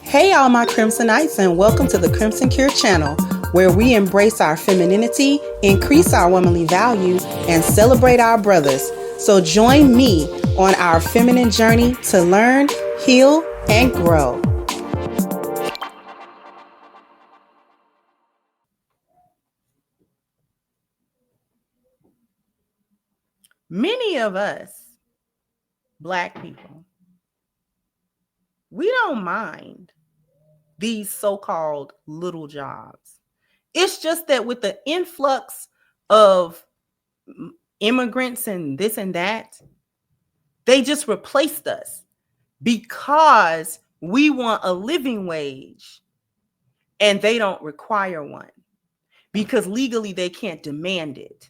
Hey, all my Crimsonites, and welcome to the Crimson Cure channel, where we embrace our femininity, increase our womanly values, and celebrate our brothers. So join me on our feminine journey to learn, heal, and grow. Many of us, Black people, we don't mind these so-called little jobs. It's just that with the influx of immigrants and this and that, they just replaced us because we want a living wage and they don't require one because legally they can't demand it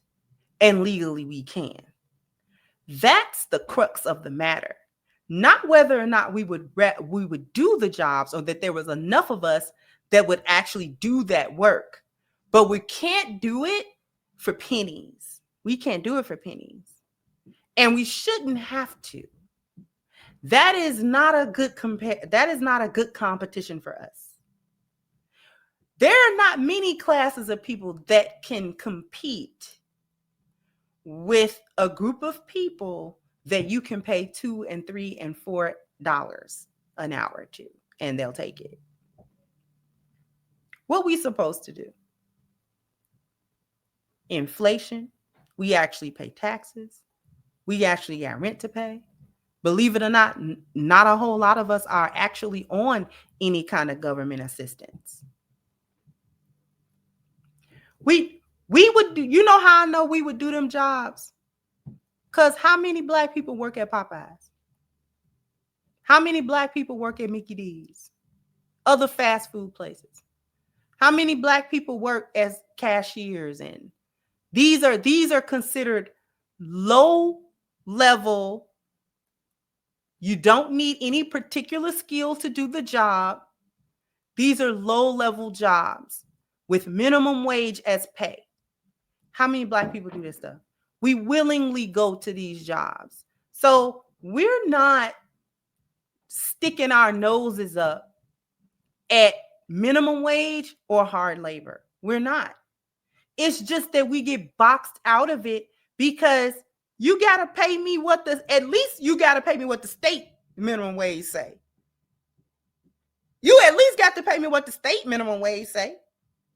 and legally we can. That's the crux of the matter. Not whether or not we would do the jobs or that there was enough of us that would actually do that work. But we can't do it for pennies. We can't do it for pennies. And we shouldn't have to. That is not a good competition for us. There are not many classes of people that can compete with a group of people that you can pay $2 and $3 and $4 an hour to, and they'll take it. What we supposed to do? Inflation. We actually pay taxes. We actually got rent to pay. Believe it or not, not a whole lot of us are actually on any kind of government assistance. We would do, you know how I know we would do them jobs? Because how many Black people work at Popeyes? How many Black people work at Mickey D's? Other fast food places? How many Black people work as cashiers? And these are considered low level. You don't need any particular skill to do the job. These are low level jobs with minimum wage as pay. How many Black people do this stuff? We willingly go to these jobs. So we're not sticking our noses up at minimum wage or hard labor. We're not. It's just that we get boxed out of it because you got to pay me at least you got to pay me what the state minimum wage say. You at least got to pay me what the state minimum wage say.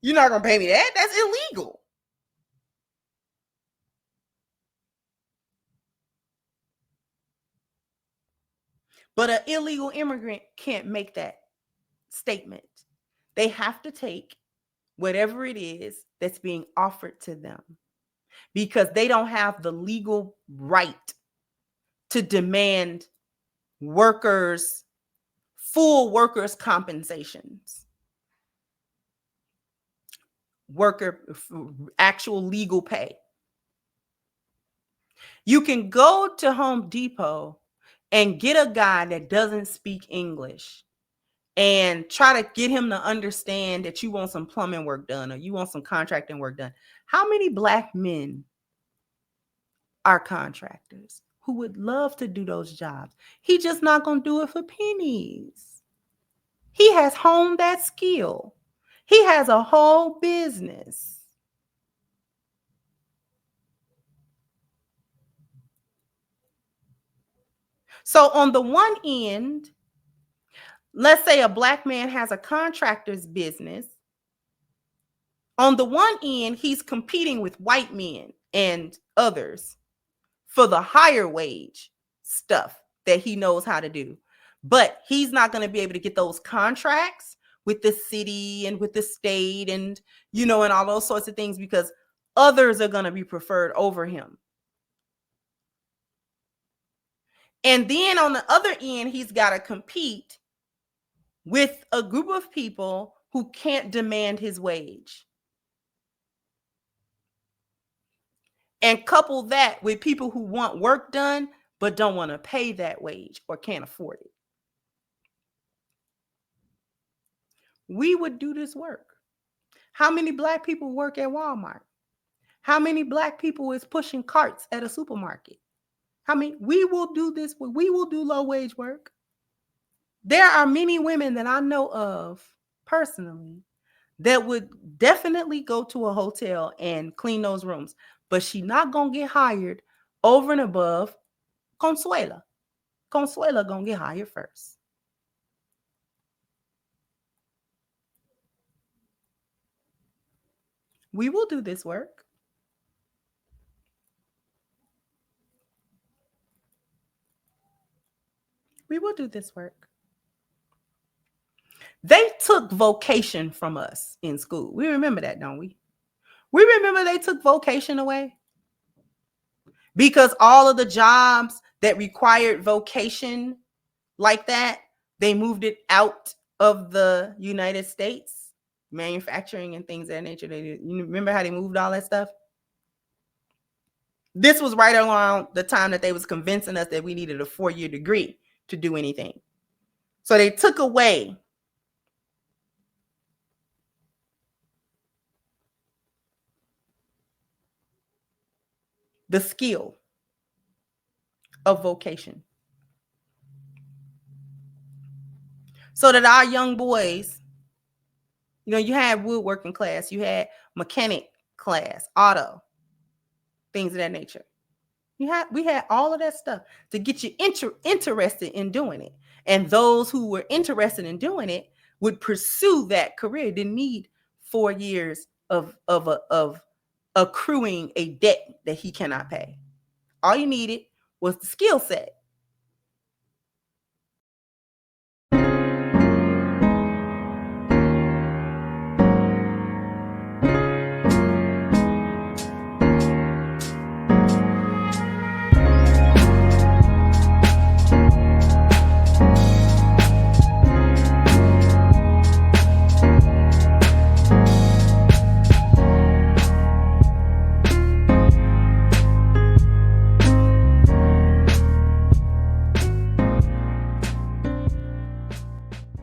You're not going to pay me that. That's illegal. But an illegal immigrant can't make that statement. They have to take whatever it is that's being offered to them because they don't have the legal right to demand full workers' compensations, actual legal pay. You can go to Home Depot and get a guy that doesn't speak English and try to get him to understand that you want some plumbing work done or you want some contracting work done. How many Black men are contractors who would love to do those jobs? He just not going to do it for pennies. He has honed that skill. He has a whole business. So on the one end, let's say a Black man has a contractor's business. On the one end, he's competing with white men and others for the higher wage stuff that he knows how to do. But he's not going to be able to get those contracts with the city and with the state and, and all those sorts of things because others are going to be preferred over him. And then on the other end, he's got to compete with a group of people who can't demand his wage. And couple that with people who want work done, but don't want to pay that wage or can't afford it. We would do this work. How many Black people work at Walmart? How many Black people is pushing carts at a supermarket? We will do this. We will do low wage work. There are many women that I know of personally that would definitely go to a hotel and clean those rooms, but she not gonna get hired over and above Consuela. Consuela gonna get hired first. We will do this work. We will do this work. They took vocation from us in school. We remember that, don't we? We remember they took vocation away because all of the jobs that required vocation like that, they moved it out of the United States, manufacturing and things of that nature. You remember how they moved all that stuff? This was right around the time that they was convincing us that we needed a 4-year degree to do anything. So they took away the skill of vocation so that our young boys, you had woodworking class, you had mechanic class, auto, things of that nature. We had all of that stuff to get you interested in doing it. And those who were interested in doing it would pursue that career. Didn't need 4 years of accruing a debt that he cannot pay. All you needed was the skill set.